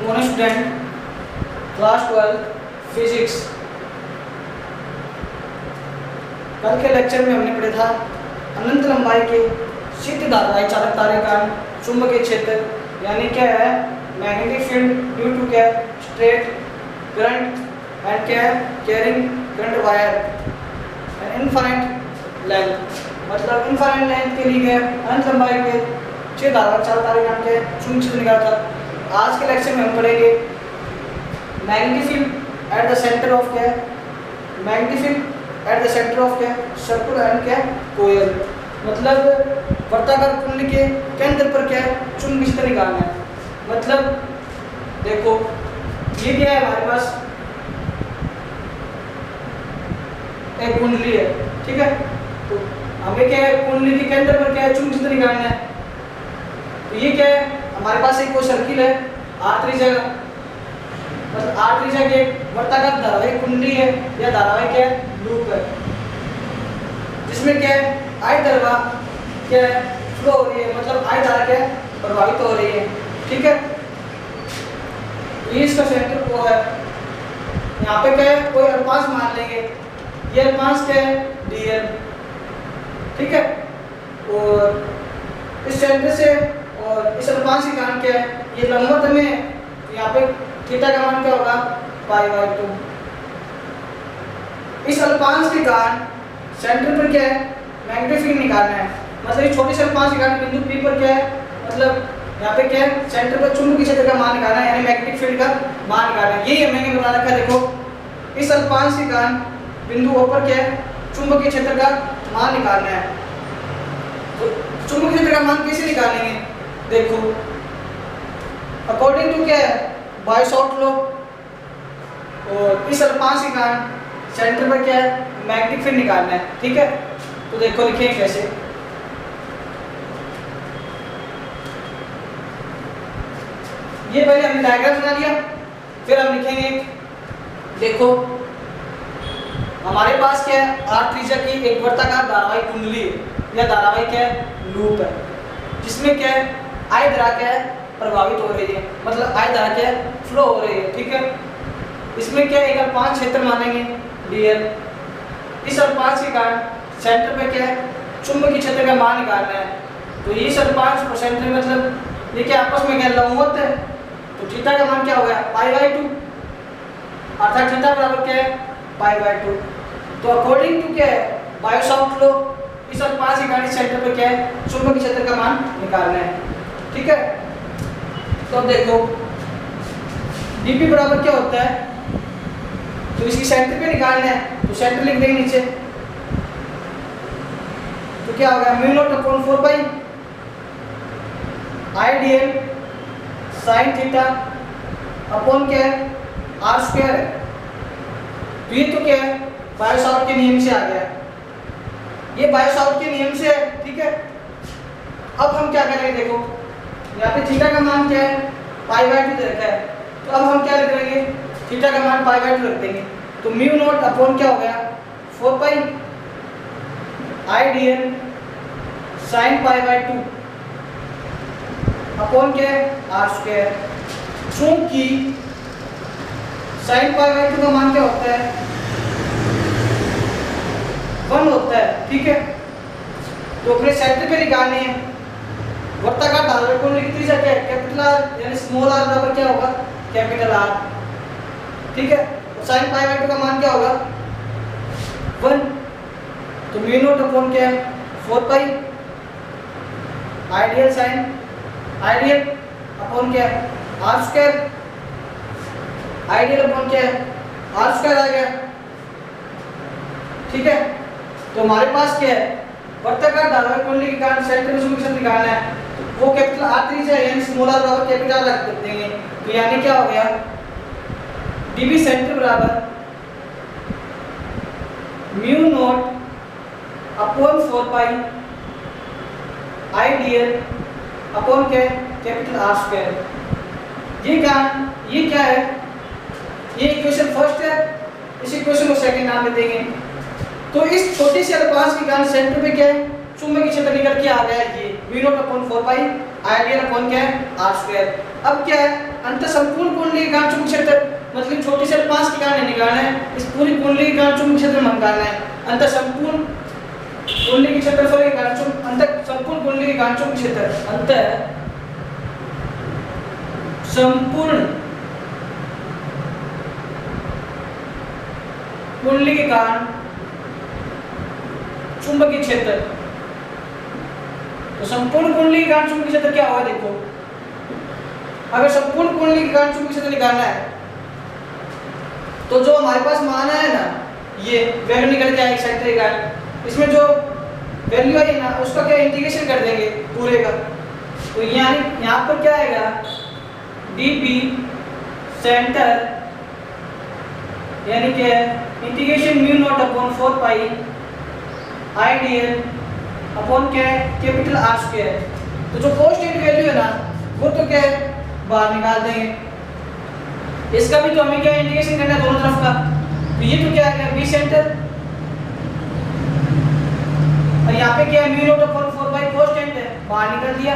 Morning student, class 12 physics. कल के lecture में हमने पढ़ा था अनंत लंबाई के सिद्ध धाराएं चालक तारे का चुंबकीय क्षेत्र, यानी क्या है मैग्नेटिक फील्ड ड्यू टू क्या स्ट्रेट करंट एंड क्या carrying current wire and infinite length, मतलब इनफाइनाइट लेंथ के लिए अनंत लंबाई के 6 धाराएं चालक तारे के चुंबकीय क्षेत्र निकाला था। आज के लेक्चर में हम पढ़ेंगे magnetic field at the centre of क्या magnetic field at the centre of क्या सर्कुलर एंड क्या कोयल, मतलब वर्ताकार कुंडली के केंद्र पर क्या चुंबकीय क्षेत्र निकालना है। मतलब देखो ये क्या है, हमारे पास एक कुंडली है, ठीक है, तो हमें क्या है कुंडली के केंद्र पर क्या है चुंबकीय क्षेत्र निकालना है। तो ये क्या है, हमारे पास एक कोई सर्किल है r त्रिज्या का, मतलब r त्रिज्या के वर्ताकार धारावाहिक कुंडली है या धारावाहिक क्या है लूप है, जिसमें क्या है I धारा क्या है फ्लो हो रही है, मतलब I धारा क्या है प्रभावित हो रही है, ठीक है। ये इसका सेंटर को है, यहाँ पे क्या है कोई अल्पांश मान लेंगे, ये अल्पांश क्या है dl, ठीक है, और इस सेंटर से और इस अल्पांश के कारण क्या है ये लंबवत में, यहाँ पे थीटा का मान क्या होगा π/2। इस अल्पांश के कारण सेंटर पर क्या है मैग्नेटिक फील्ड निकालना है, मतलब इस छोटे से अल्पांश के कारण बिंदु P पर क्या है, मतलब यहाँ पे क्या है सेंटर पर चुंबकीय क्षेत्र का मान निकालना है, यानी मैग्नेटिक फील्ड का मान निकालना है। यही हमें बता रखा है, देखो इस अल्पांश के कारण बिंदु O पर क्या है चुंबकीय क्षेत्र का मान निकालना है। तो चुंबकीय क्षेत्र का मान कैसे निकालेंगे, देखो अकॉर्डिंग टू क्या है बाय-शॉर्ट लॉ, और इस अल्पांश के कारण सेंटर पर क्या है मैग्नेटिक फील्ड निकालना है, ठीक है। तो देखो लिखेंगे कैसे, ये पहले हमने डायग्राम बना लिया, फिर हम लिखेंगे, देखो हमारे पास क्या है r त्रिज्या की एक वर्ताकार धारावाहिक कुंडली है या धारावाहिक क्या है लूप है, जिसमें क्या है I धारा क्या है प्रभावित हो रही है, मतलब I धारा क्या है फ्लो हो रही है, ठीक है। इसमें क्या एक अल्पांश क्षेत्र मानेंगे dl, इस अल्पांश के कारण सेंटर पे क्या है चुंबकीय क्षेत्र का मान निकालना है। तो ये इस अल्पांश और सेंटर मतलब ये क्या आपस में क्या लंबवत है, तो थीटा का मान क्या हो गया π/2, अर्थात थीटा बराबर क्या है π/2। तो अकॉर्डिंग टू क्या है बाय-शॉर्ट लॉ इस अल्पांश के कारण सेंटर पे क्या है चुंबकीय क्षेत्र का मान निकालना है, ठीक है। तो अब देखो dp बराबर क्या होता है, तो इसकी सेंटर पे निकालना है, तो सेंटर लिख देंगे नीचे, तो क्या होगा μ0/4 I dl sin theta upon क्या है r² है। तो ये तो क्या है बाय-शॉर्ट के नियम से आ गया, ये बाय-शॉर्ट के नियम से है, ठीक है। अब हम क्या करेंगे, देखो यहाँ पे थीटा का मान क्या है π/2 दे रखा है, तो अब हम क्या लिख देंगे थीटा का मान π/2 रख देंगे, तो μ0 अपॉन क्या हो गया 4 I dl sin π/2 अपॉन क्या है r²। चूंकि sin π/2 का मान क्या होता है 1 होता है, ठीक है। तो अपने सेंटर पे निकालनी है वर्ताकार धारावाहिक कुंडली की त्रिज्या क्या है कैपिटल R, यानी स्मॉल r बराबर क्या होगा कैपिटल R, ठीक है। तो sin π/2 का मान क्या होगा 1, तो μ0 अपॉन क्या है 4 आइडियल साइन आइडियल अपॉन क्या है r², आइडियल अपॉन क्या है r² आ गया, ठीक है। तो हमारे पास क्या है वर्ताकार धारावाहिक कुंडली के कारण सेंटर में चुंबकीय क्षेत्र निकालना है, वो कैपिटल R त्रिज्या यानी स्मॉल r बराबर कैपिटल R रख देंगे, तो यानी क्या हो गया db सेंटर बराबर μ0 अपॉन 4 I dl अपॉन क्या कैपिटल R²। ये क्या है, ये इक्वेशन फर्स्ट है, इस इक्वेशन को सेकंड नाम देंगे। तो इस छोटी सी अल्पांश के कारण सेंटर पे क्या है चुंबकीय क्षेत्र निकल के आ गया, ये μ0/4 आइडियल अपॉन क्या है आर स्क्वायर। अब क्या है अंत संपूर्ण कुंडली के कारण चुंबकीय क्षेत्र मतलब छोटी से 5 के कारण निकालना है, इस पूरी कुंडली के कारण चुंबकीय क्षेत्र में निकालना है। अंत संपूर्ण कुंडली के क्षेत्रफल के कारण अंत संपूर्ण कुंडली के कारण चुंबकीय क्षेत्र अंत संपूर्ण कुंडली के कारण चुंबकीय क्षेत्र। तो संपूर्ण कुंडली के कारण चुंबकीय क्षेत्र क्या होगा देखो, अगर संपूर्ण कुंडली के कारण चुंबकीय क्षेत्र निकालना है तो जो हमारे पास मान है ना ये वैल्यू निकल के आएगी सेंटर का, इसमें जो वैल्यू है ना उसका क्या इंटीग्रेशन कर देंगे पूरे का। तो यहाँ पर क्या आएगा dp सेंटर यानी कि integration mu naught upon 4 pi ideal upon क्या है कैपिटल आर स्क्वायर। तो जो कांस्टेंट वैल्यू है ना वो तो क्या है बाहर निकाल देंगे, इसका भी तो हमें क्या इंटीग्रेशन करना है दोनों तरफ का। तो ये तो क्या है बी सेंटर और यहाँ पे क्या है म्यू नॉट अपॉन 4 पाई कांस्टेंट है बाहर निकाल दिया,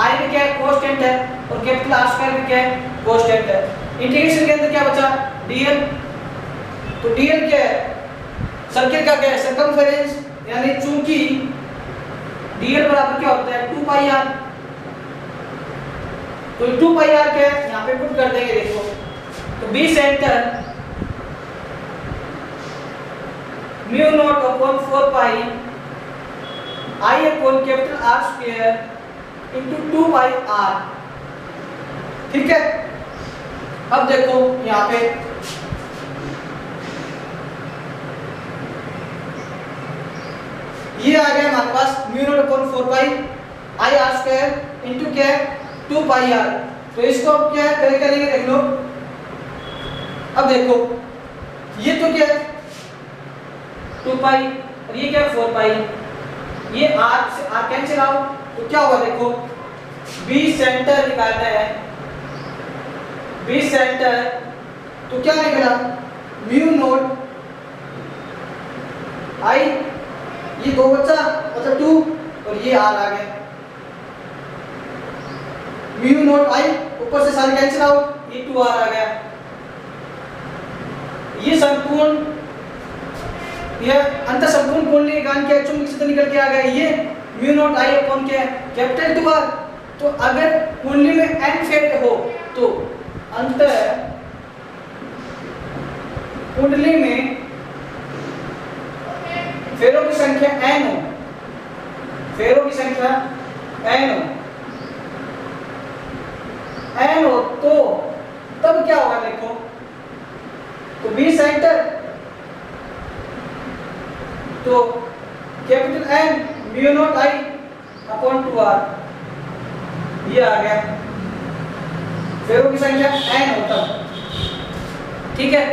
आई भी क्या है कांस्टेंट है और कैपिटल आर स्क्वायर भी क्या है कांस्टेंट है। इंटीग्रेशन के अंदर क्या बचा dl। तो dl क्या है सर्किल का क्या है सर्कमफेरेंस, यानी चूंकि dl बराबर क्या होता है 2 पाई r। तो 2 पाई r क्या है यहाँ पे पुट कर देंगे देखो। तो B centre mu naught upon 4 pi I upon capital R square into 2 pi r। ठीक है अब देखो यहाँ पे ये आ गया हमारे पास mu naught upon 4 pi I R square into क्या है 2 पाई r। तो इसको अब क्या है करेंगे देख लो। अब देखो ये तो क्या है 2 पाई और ये क्या है 4 पाई, ये r से r कैंसिल आउट। तो क्या होगा देखो बी सेंटर निकालना है, बी सेंटर तो क्या निकला म्यू नॉट आई ये 2 बचा मतलब 2 और ये r आ गया म्यू नॉट आई ऊपर से सारे कैंसिल आउट ये 2r आ गया। ये संपूर्ण ये अंत संपूर्ण कुंडली के कारण क्या चुंबकीय क्षेत्र निकल के आ गया ये म्यू नॉट आई अपॉन क्या कैपिटल 2r। तो अगर कुंडली में n फेरे हो तो अंत कुंडली में फेरों की संख्या n हो, फेरों की संख्या n हो तो तब क्या होगा देखो। तो बी सेंटर तो capital N mu not I upon 2r ये आ गया, फेरों की संख्या n हो तब। ठीक है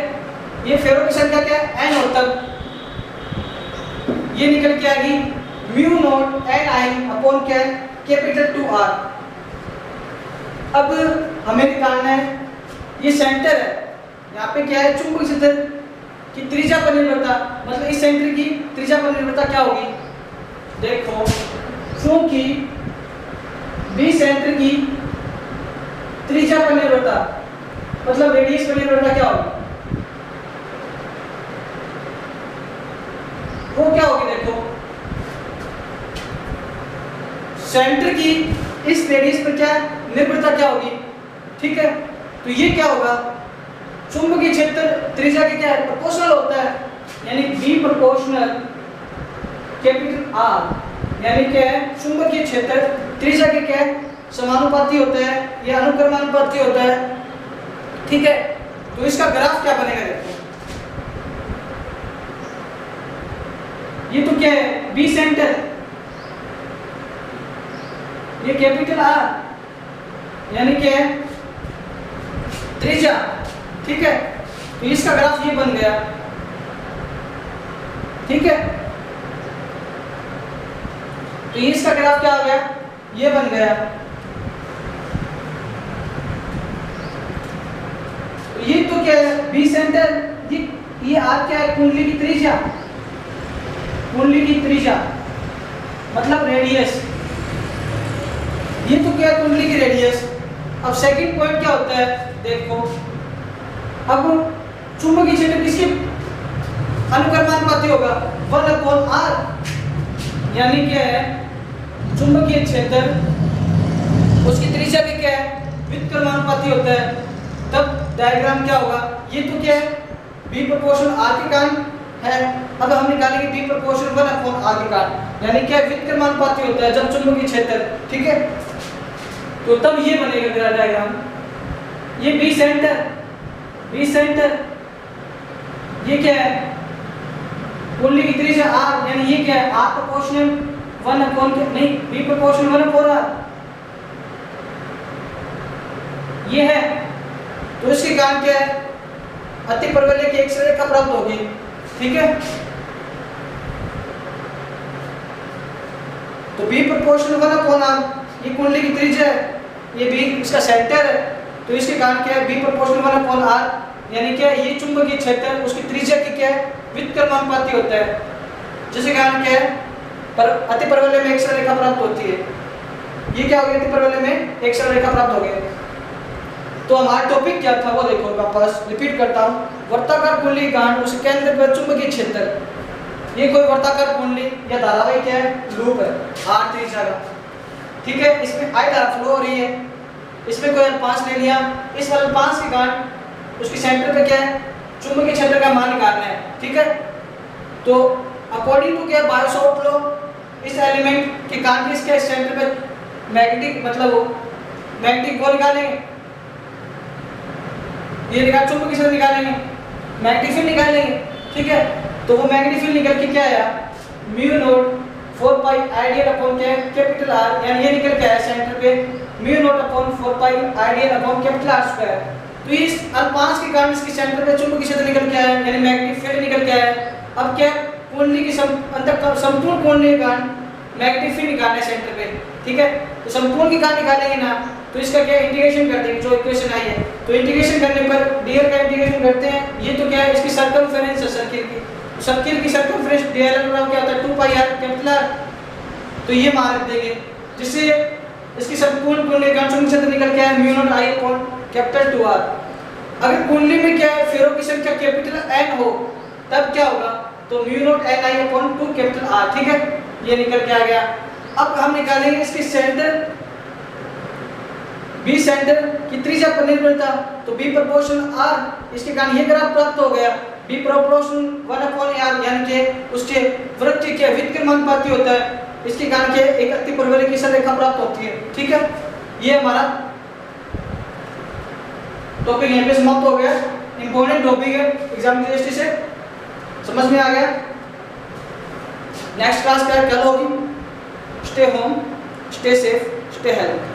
ये फेरों की संख्या क्या n हो तब ये निकल के आ गई mu not an I upon क्या कैपिटल 2r। अब हमें निकालना है ये सेंटर है, यहाँ पे क्या है चुंबकीय क्षेत्र की त्रिज्या पर निर्भरता, मतलब इस सेंटर की त्रिज्या पर निर्भरता क्या होगी देखो। क्योंकि बी सेंटर की त्रिज्या पर निर्भरता मतलब रेडियस पर निर्भरता क्या होगी वो क्या होगी देखो। सेंटर की इस रेडियस पर क्या निर्भरता क्या होगी। ठीक है तो ये क्या होगा चुंबकीय क्षेत्र त्रिज्या के क्या है प्रोपोर्शनल होता है, यानी बी प्रोपोर्शनल कैपिटल आर, यानी क्या है चुंबकीय क्षेत्र त्रिज्या के क्या समानुपाती होता है या अनुक्रमानुपाती होता है। ठीक है तो इसका ग्राफ क्या बनेगा देखो। ये तो क्या है बी सेंटर ये कैपिटल आर यानी क्या है त्रिज्या। ठीक है तो इसका ग्राफ ये बन गया। ठीक है तो इसका ग्राफ क्या आ गया ये बन गया। तो ये तो क्या है बी सेंटर ये आर क्या है कुंडली की त्रिज्या, कुंडली की त्रिज्या मतलब रेडियस। ये तो क्या है कुंडली की रेडियस। अब सेकंड पॉइंट क्या होता है देखो, अब चुंबकीय क्षेत्र किसके अनुक्रमानुपाती होगा 1/r, यानी क्या है चुंबकीय क्षेत्र उसकी त्रिज्या के क्या है व्युत्क्रमानुपाती होता है। तब डायग्राम क्या होगा, ये तो क्या है b प्रोपोर्शनल r के कारण है। अब हम निकालेंगे b प्रोपोर्शनल 1/r के कारण, यानी क्या व्युत्क्रमानुपाती होता है जब चुंबकीय क्षेत्र, ठीक है। तो तब ये बनेगा मेरा डायग्राम, ये b सेंटर, ये क्या है कुंडली की त्रिज्या r, यानी ये क्या है r प्रोपोर्शनल 1/, नहीं b प्रोपोर्शनल 1/r ये है। तो इसके कारण क्या है अतिपरवलय की एक रेखा प्राप्त होगी, ठीक है। तो b प्रोपोर्शनल 1/r ये कुंडली की त्रिज्या है, ये b इसका सेंटर है, तो इसके कारण क्या है b प्रोपोर्शनल 1/r, यानी क्या ये चुंबकीय क्षेत्र उसकी त्रिज्या की क्या है व्युत्क्रमानुपाती होता है, जिसके कारण क्या है पर अतिपरवलय में एक रेखा प्राप्त होती है। ये क्या हो गया अतिपरवलय में एक रेखा प्राप्त हो गया। तो हमारा टॉपिक क्या था वो देखो, वापस रिपीट करता हूँ, वर्ताकार कुंडली गांठ उसके केंद्र पर चुंबकीय क्षेत्र, ये कोई वर्ताकार कुंडली या धारावाहिक है लूप है r त्रिज्या का, ठीक है। इसमें I धारा फ्लो हो रही है, इसमें कोई अल्पांश ले लिया, इस अल्पांश की गांठ उसके सेंटर पे क्या है चुंबकीय क्षेत्र का मान निकालना है, ठीक है। तो अकॉर्डिंग टू क्या बायो-सावर्ट लॉ, इस एलिमेंट के कारण इसके सेंटर पे मैग्नेटिक मतलब मैग्नेटिक बल निकालेंगे, ये निकाल चुंबकीय क्षेत्र निकालेंगे, मैग्नेटिक फील्ड निकालेंगे, ठीक है। तो वो मैग्नेटिक फील्ड निकल के क्या आया mu naught 4 pi ideal upon capital R, यानी ये निकल के आया सेंटर पे mu naught upon 4 pi ideal upon capital R square. तो इस अल्पांश के कारण इसके सेंटर पे चुंबकीय क्षेत्र निकल के आया, यानी मैग्नेटिक फील्ड निकल के आया। अब क्या कुंडली की अंतः संपूर्ण कुंडली का मैग्नेटिक फील्ड निकालना है सेंटर पे, ठीक है। तो संपूर्ण की कारण निकालेंगे ना, तो इसका क्या इंटीग्रेशन कर देंगे जो इक्वेशन आई है, तो इंटीग्रेशन करने पर dl का इंटीग्रेशन करते हैं, ये तो क्या है इसकी सर्कमफेरेंस है सर्किल की, तो सर्किल की सर्कमफेरेंस dl का नाम क्या होता है 2 पाई r कैपिटल R, तो ये मान रख देंगे, जिससे इसकी संपूर्ण कुंडली का चुंबकीय क्षेत्र निकल के आया mu not I upon capital 2R। अगर कुंडली में क्या है फेरों की संख्या कैपिटल N हो तब क्या होगा, तो mu naught Ni upon 2 capital R, ठीक है, ये निकल के आ गया। अब हम निकालेंगे इसके सेंटर B सेंटर की त्रिज्या पर निर्भरता, तो B प्रोपोर्शनल R, इसके कारण ये ग्राफ प्राप्त हो गया B प्रोपोर्शनल 1/r, यानी कि उसके वृत्त के व्युत्क्रमानुपाती होता है, इसके कारण के एक अतिपरवलय की रेखा प्राप्त होती है, ठीक है। ये हमारा टॉपिक यहीं पे समाप्त हो गया, इंपॉर्टेंट टॉपिक है एग्जाम की दृष्टि से, समझ में आ गया। नेक्स्ट क्लास कल होगी। Stay home, stay safe, stay health.